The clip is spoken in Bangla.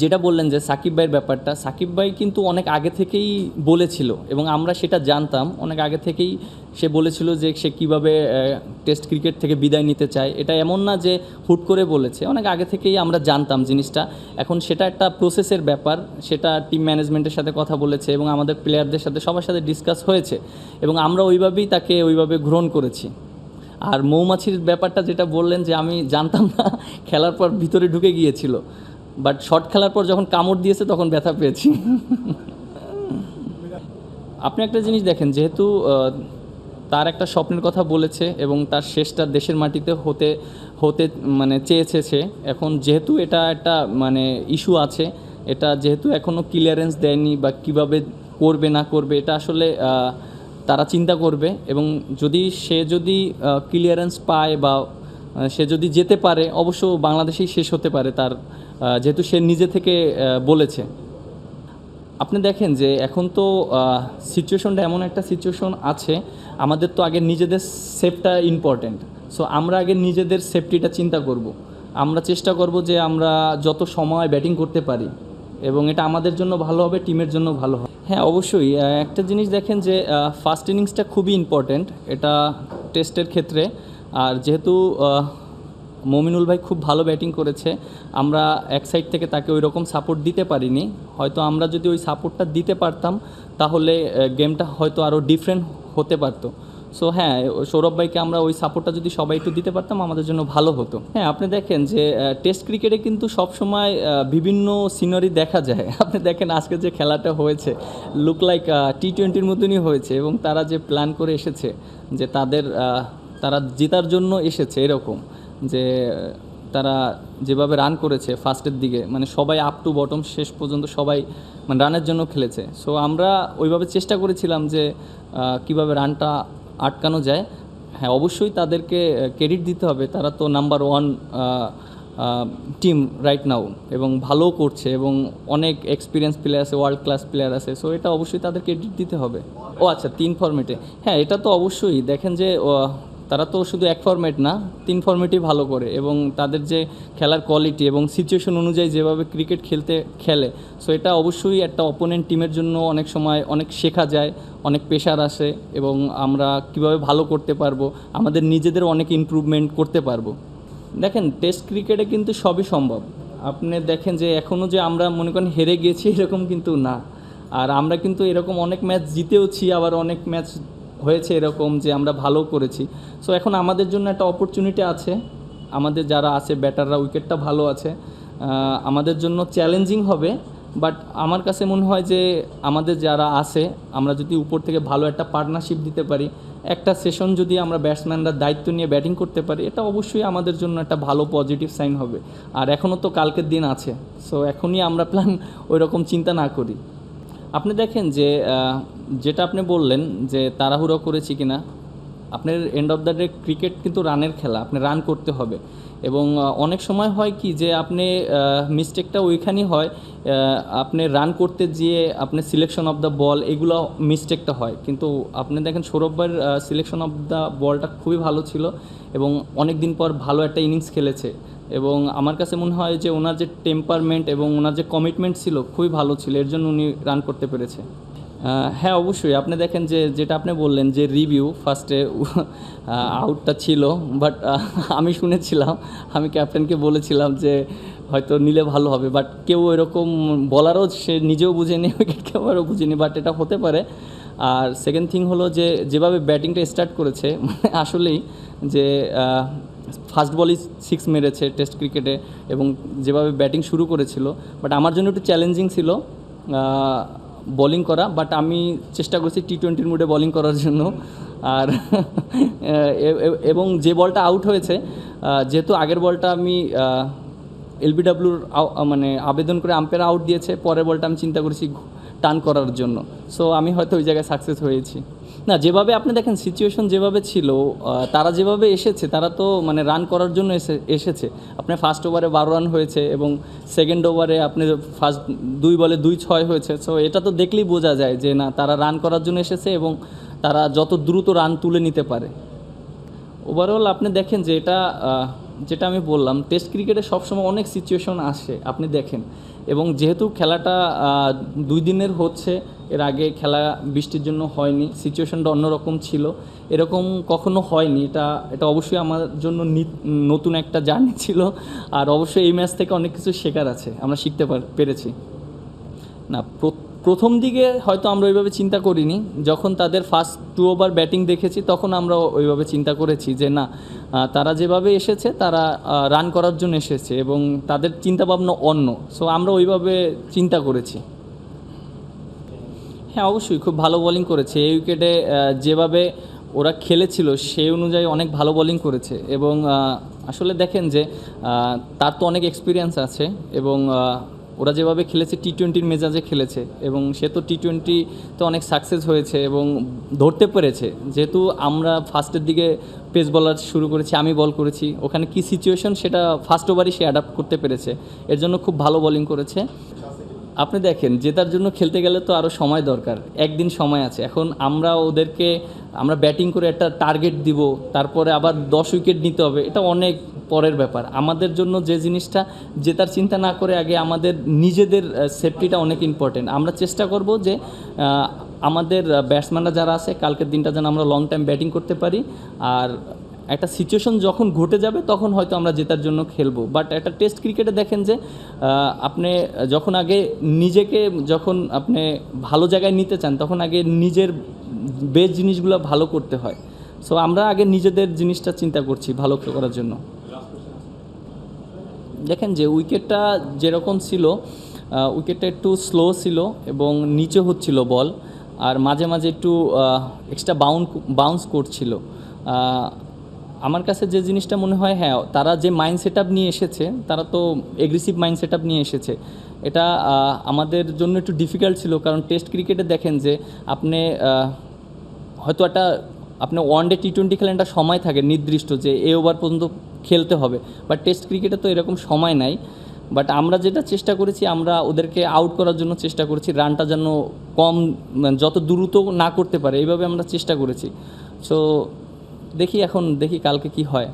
যেটা বললেন যে সাকিব ভাইয়ের ব্যাপারটা, সাকিব ভাই কিন্তু অনেক আগে থেকেই বলেছিল এবং আমরা সেটা জানতাম। অনেক আগে থেকেই সে বলেছিল যে সে কীভাবে টেস্ট ক্রিকেট থেকে বিদায় নিতে চায়। এটা এমন না যে হুট করে বলেছে, অনেক আগে থেকেই আমরা জানতাম জিনিসটা। এখন সেটা একটা প্রসেসের ব্যাপার, সেটা টিম ম্যানেজমেন্টের সাথে কথা বলেছে এবং আমাদের প্লেয়ারদের সাথে সবার সাথে ডিসকাস হয়েছে এবং আমরা ওইভাবেই তাকে ওইভাবে গ্রহণ করেছি। আর মৌমাছির ব্যাপারটা যেটা বললেন যে আমি জানতাম না, খেলার পর ভিতরে ঢুকে গিয়েছিল, বাট শট খেলার পর যখন কামড় দিয়েছে তখন ব্যথা পেয়েছি। আপনি একটা জিনিস দেখেন, যেহেতু তার একটা স্বপ্নের কথা বলেছে এবং তার শেষটা দেশের মাটিতে হতে হতে মানে চেয়েছে সে। এখন যেহেতু এটা একটা মানে ইস্যু আছে, এটা যেহেতু এখনও ক্লিয়ারেন্স দেয়নি বা কীভাবে করবে না করবে এটা আসলে তারা চিন্তা করবে। এবং যদি ক্লিয়ারেন্স পায় বা সে যদি যেতে পারে, অবশ্য বাংলাদেশেই শেষ হতে পারে তার, যেহেতু সে নিজে থেকে বলেছে। আপনি দেখেন যে এখন তো সিচুয়েশনটা এমন একটা সিচুয়েশন আছে, আমাদের তো আগে নিজেদের সেফটা ইম্পর্ট্যান্ট। সো আমরা আগে নিজেদের সেফটিটা চিন্তা করব। আমরা চেষ্টা করব যে আমরা যত সময় ব্যাটিং করতে পারি এবং এটা আমাদের জন্য ভালো হবে, টিমের জন্য ভালো হবে। হ্যাঁ, অবশ্যই একটা জিনিস দেখেন যে ফার্স্ট ইনিংসটা খুবই ইম্পর্ট্যান্ট এটা টেস্টের ক্ষেত্রে। আর যেহেতু মমিনুল ভাই খুব ভালো ব্যাটিং করেছে, আমরা এক সাইড থেকে তাকে ওই রকম সাপোর্ট দিতে পারিনি। হয়তো আমরা যদি ওই সাপোর্টটা দিতে পারতাম তাহলে গেমটা হয়তো আরও ডিফারেন্ট হতে পারতো। সো হ্যাঁ, সৌরভ ভাইকে আমরা ওই সাপোর্টটা যদি সবাই একটু দিতে পারতাম আমাদের জন্য ভালো হতো। হ্যাঁ, আপনি দেখেন যে টেস্ট ক্রিকেটে কিন্তু সবসময় বিভিন্ন সিনারি দেখা যায়। আপনি দেখেন আজকে যে খেলাটা হয়েছে, লুক লাইক টি-20-র মতনই হয়েছে এবং তারা যে প্ল্যান করে এসেছে যে তারা জেতার জন্য এসেছে, এরকম যে তারা যেভাবে রান করেছে ফার্স্টের দিকে, মানে সবাই আপ টু বটম শেষ পর্যন্ত সবাই মানে রানের জন্য খেলেছে। সো আমরা ওইভাবে চেষ্টা করেছিলাম যে কীভাবে রানটা আটকানো যায়। হ্যাঁ, অবশ্যই তাদেরকে ক্রেডিট দিতে হবে, তারা তো নাম্বার 1 টিম রাইট নাও এবং ভালোও করছে এবং অনেক এক্সপিরিয়েন্স প্লেয়ার আছে, ওয়ার্ল্ড ক্লাস প্লেয়ার আছে। সো এটা অবশ্যই তাদের ক্রেডিট দিতে হবে। ও আচ্ছা, 3 ফরম্যাটে, হ্যাঁ এটা তো অবশ্যই দেখেন যে তারা তো শুধু এক ফরম্যাট না, 3 ফরম্যাটই ভালো করে এবং তাদের যে খেলার কোয়ালিটি এবং সিচুয়েশন অনুযায়ী যেভাবে ক্রিকেট খেলে, সো এটা অবশ্যই একটা অপোনেন্ট টিমের জন্য অনেক সময় অনেক শেখা যায়, অনেক প্রেশার আসে এবং আমরা কিভাবে ভালো করতে পারবো, আমাদের নিজেদের অনেক ইমপ্রুভমেন্ট করতে পারবো। দেখেন টেস্ট ক্রিকেটে কিন্তু সবই সম্ভব। আপনি দেখেন যে এখনও যে আমরা মনে করেন হেরে গিয়েছি এরকম কিন্তু না, আর আমরা কিন্তু এরকম অনেক ম্যাচ জিতেওছি, আবার অনেক ম্যাচ হয়েছে এরকম যে আমরা ভালো করেছি। সো এখন আমাদের জন্য একটা অপরচুনিটি আছে, আমাদের যারা আছে ব্যাটাররা উইকেটটা ভালো আছে, আমাদের জন্য চ্যালেঞ্জিং হবে। বাট আমার কাছে মনে হয় যে আমাদের যারা আছে, আমরা যদি উপর থেকে ভালো একটা পার্টনারশিপ দিতে পারি, একটা সেশন যদি আমরা ব্যাটসম্যানরা দায়িত্ব নিয়ে ব্যাটিং করতে পারি, এটা অবশ্যই আমাদের জন্য একটা ভালো পজিটিভ সাইন হবে। আর এখনও তো কালকের দিন আছে, সো এখনই আমরা প্ল্যান ওই রকম চিন্তা না করি। আপনি দেখেন যে যেটা আপনি বললেন যে তাড়াহুড়ো করেছি কিনা, আপনার end of the day cricket কিন্তু রানের খেলা, আপনি রান করতে হবে। এবং অনেক সময় হয় কি যে আপনি মিস্টেকটা ওইখানেই হয়, আপনি রান করতে গিয়ে আপনি সিলেকশন অফ দ্য বল এগুলো মিস্টেকটা হয়। কিন্তু আপনি দেখেন সৌরভ ভাইয়ের সিলেকশন অফ দ্য বলটা খুবই ভালো ছিল এবং অনেক দিন পর ভালো একটা ইনিংস খেলেছে এবং আমার কাছে মনে হয় যে ওনার যে টেম্পারমেন্ট এবং ওনার যে কমিটমেন্ট ছিল খুবই ভালো ছিল, এর জন্য উনি রান করতে পেরেছে। হ্যাঁ, অবশ্যই আপনি দেখেন যে যেটা আপনি বললেন যে রিভিউ ফার্স্টে আউটটা ছিল, বাট আমি শুনেছিলাম, আমি ক্যাপ্টেনকে বলেছিলাম যে হয়তো নিলে ভালো হবে, বাট কেউ এরকম বলারও সে নিজেও বুঝেনি, উইকেট কিপারও বুঝেনি, বাট এটা হতে পারে। আর সেকেন্ড থিং হলো যে যেভাবে ব্যাটিংটা স্টার্ট করেছে, মানে আসলেই যে ফার্স্ট বলই 6 মেরেছে টেস্ট ক্রিকেটে এবং যেভাবে ব্যাটিং শুরু করেছিল, বাট আমার জন্য একটু চ্যালেঞ্জিং ছিল বোলিং করা, বাট আমি চেষ্টা করছি টি-20 মুডে বোলিং করার জন্য। আর এবং যে বলটা আউট হয়েছে, যেহেতু আগের বলটা আমি এলবিডব্লিউর মানে আবেদন করে আম্পায়ার আউট দিয়েছে, পরের বলটা আমি চিন্তা করেছি টার্ন করার জন্য। সো আমি হয়তো ওই জায়গায় সাকসেস হয়েছি। না, যেভাবে আপনি দেখেন সিচুয়েশন যেভাবে ছিল, তারা যেভাবে এসেছে, তারা তো মানে রান করার জন্য এসেছে। আপনার ফার্স্ট ওভারে 12 রান হয়েছে এবং সেকেন্ড ওভারে আপনি ফার্স্ট 2 বলে 2-6 হয়েছে। সো এটা তো দেখলেই বোঝা যায় যে না, তারা রান করার জন্য এসেছে এবং তারা যত দ্রুত রান তুলে নিতে পারে। ওভারঅল আপনি দেখেন যে এটা যেটা আমি বললাম, টেস্ট ক্রিকেটে সবসময় অনেক সিচুয়েশন আসে, আপনি দেখেন। এবং যেহেতু খেলাটা 2 দিনের হচ্ছে, এর আগে খেলা বৃষ্টির জন্য হয়নি, সিচুয়েশনটা অন্যরকম ছিল, এরকম কখনো হয়নি। এটা এটা অবশ্যই আমার জন্য নতুন একটা জার্নি ছিল। আর অবশ্যই এই ম্যাচ থেকে অনেক কিছু শেখার আছে, আমরা শিখতে পেরেছি। না, প্রথম দিকে হয়তো আমরা ওইভাবে চিন্তা করিনি। যখন তাদের ফার্স্ট 2 ওভার ব্যাটিং দেখেছি তখন আমরা ওইভাবে চিন্তা করেছি যে না, তারা যেভাবে এসেছে তারা রান করার জন্য এসেছে এবং তাদের চিন্তাভাবনা অন্য। সো আমরা ওইভাবে চিন্তা করেছি। হ্যাঁ, অবশ্যই খুব ভালো বোলিং করেছে এই উইকেটে। যেভাবে ওরা খেলেছিল সেই অনুযায়ী অনেক ভালো বোলিং করেছে। এবং আসলে দেখেন যে তার তো অনেক এক্সপিরিয়েন্স আছে এবং ওরা যেভাবে খেলেছে T20 মেজাজে খেলেছে এবং সে তো T20-তে অনেক সাকসেস হয়েছে এবং ধরতে পেরেছে। যেহেতু আমরা ফার্স্টের দিকে পেস বলার শুরু করেছি, আমি বল করেছি, ওখানে কি সিচুয়েশন সেটা ফার্স্ট ওভারই সে অ্যাডাপ্ট করতে পেরেছে, এর জন্য খুব ভালো বোলিং করেছে। আপনি দেখেন, জেতার জন্য খেলতে গেলে তো আরও সময় দরকার, একদিন সময় আছে। এখন আমরা ব্যাটিং করে একটা টার্গেট দিব, তারপরে আবার 10 উইকেট নিতে হবে, এটা অনেক পরের ব্যাপার। আমাদের জন্য যে জিনিসটা, জেতার চিন্তা না করে আগে আমাদের নিজেদের সেফটিটা অনেক ইম্পর্টেন্ট। আমরা চেষ্টা করব যে আমাদের ব্যাটসম্যানরা যারা আছে কালকের দিনটা যেন আমরা লং টাইম ব্যাটিং করতে পারি। আর একটা সিচুয়েশন যখন ঘটে যাবে তখন হয়তো আমরা জেতার জন্য খেলবো। বাট একটা টেস্ট ক্রিকেটে দেখেন যে আপনি যখন আগে নিজেকে যখন আপনি ভালো জায়গায় নিতে চান তখন আগে নিজের বেস্ট জিনিসগুলো ভালো করতে হয়। সো আমরা আগে নিজেদের জিনিসটা চিন্তা করছি ভালো করার জন্য। দেখেন যে উইকেটটা যেরকম ছিল, উইকেটটা একটু স্লো ছিল এবং নিচে হচ্ছিল বল, আর মাঝে মাঝে একটু এক্সট্রা বাউন্স করছিল। আমার কাছে যে জিনিসটা মনে হয়, হ্যাঁ, তারা যে মাইন্ড সেট আপ নিয়ে এসেছে, তারা তো এগ্রেসিভ মাইন্ড সেট আপ নিয়ে এসেছে। এটা আমাদের জন্য একটু ডিফিকাল্ট ছিল, কারণ টেস্ট ক্রিকেটে দেখেন যে আপনি হয়তো আপনি ওয়ানডে T20 খেলেন, একটা সময় থাকে নির্দিষ্ট যে এই ওভার পর্যন্ত খেলতে হবে, বাট টেস্ট ক্রিকেটে তো এরকম সময় নাই। বাট আমরা যেটা চেষ্টা করেছি, আমরা ওদেরকে আউট করার জন্য চেষ্টা করেছি, রানটা যেন কম, যত দ্রুত না করতে পারে এইভাবে আমরা চেষ্টা করেছি। সো দেখি কালকে কি হয়।